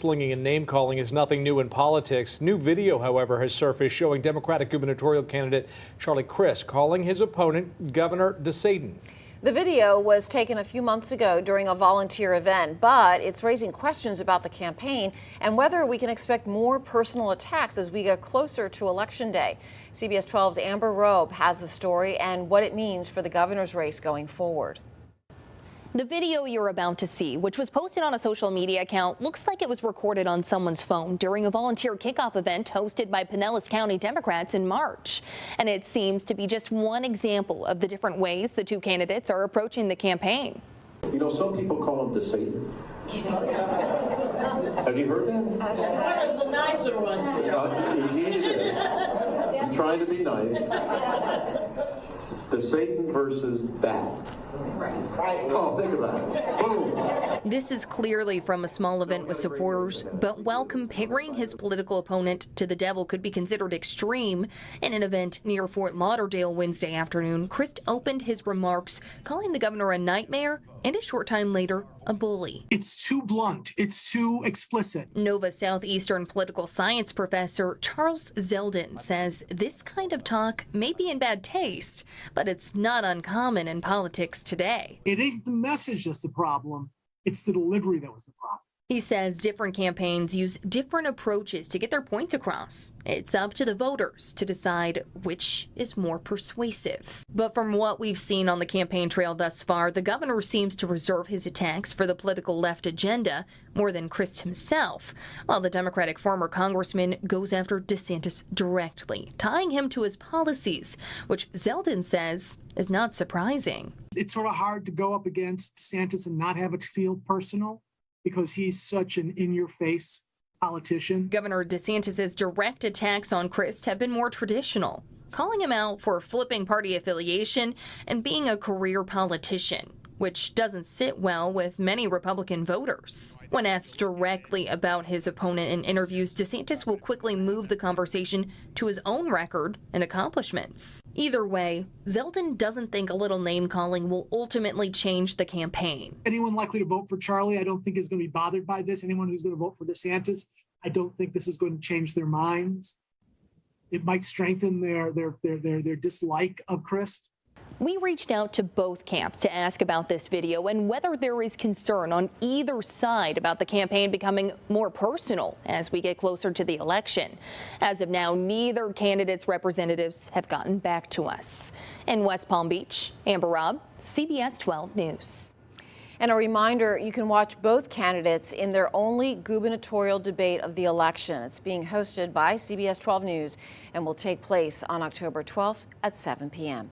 mudslinging and name-calling is nothing new in politics. New video, however, has surfaced showing Democratic gubernatorial candidate Charlie Crist calling his opponent Governor DeSatan. The video was taken a few months ago during a volunteer event, but it's raising questions about the campaign and whether we can expect more personal attacks as we get closer to Election Day. CBS 12's Amber Robe has the story and what it means for the governor's race going forward. The video you're about to see, which was posted on a social media account, looks like it was recorded on someone's phone during a volunteer kickoff event hosted by Pinellas County Democrats in March. And it seems to be just one example of the different ways the two candidates are approaching the campaign. You know, some people call him DeSatan. Have you heard that? One of the nicer ones. Indeed it is. I'm trying to be nice. DeSatan versus that. Oh, think about it. Boom. This is clearly from a small event with supporters, but while comparing his political opponent to the devil could be considered extreme, in an event near Fort Lauderdale Wednesday afternoon, Crist opened his remarks calling the governor a nightmare and a short time later, a bully. It's too blunt. It's too explicit. Nova Southeastern political science professor Charles Zeldin says this kind of talk may be in bad taste, but it's not uncommon in politics today. It ain't the message that's the problem. It's the delivery that was the problem. He says different campaigns use different approaches to get their points across. It's up to the voters to decide which is more persuasive. But from what we've seen on the campaign trail thus far, the governor seems to reserve his attacks for the political left agenda more than Crist himself, while the Democratic former congressman goes after DeSantis directly, tying him to his policies, which Zeldin says is not surprising. It's sort of hard to go up against DeSantis and not have it feel personal, because he's such an in-your-face politician. Governor DeSantis' direct attacks on Crist have been more traditional, calling him out for flipping party affiliation and being a career politician, which doesn't sit well with many Republican voters. When asked directly about his opponent in interviews, DeSantis will quickly move the conversation to his own record and accomplishments. Either way, Zeldin doesn't think a little name-calling will ultimately change the campaign. Anyone likely to vote for Charlie, I don't think is going to be bothered by this. Anyone who's going to vote for DeSantis, I don't think this is going to change their minds. It might strengthen their dislike of Crist. We reached out to both camps to ask about this video and whether there is concern on either side about the campaign becoming more personal as we get closer to the election. As of now, neither candidate's representatives have gotten back to us. In West Palm Beach, Amber Robb, CBS 12 News. And a reminder, you can watch both candidates in their only gubernatorial debate of the election. It's being hosted by CBS 12 News and will take place on October 12th at 7 p.m.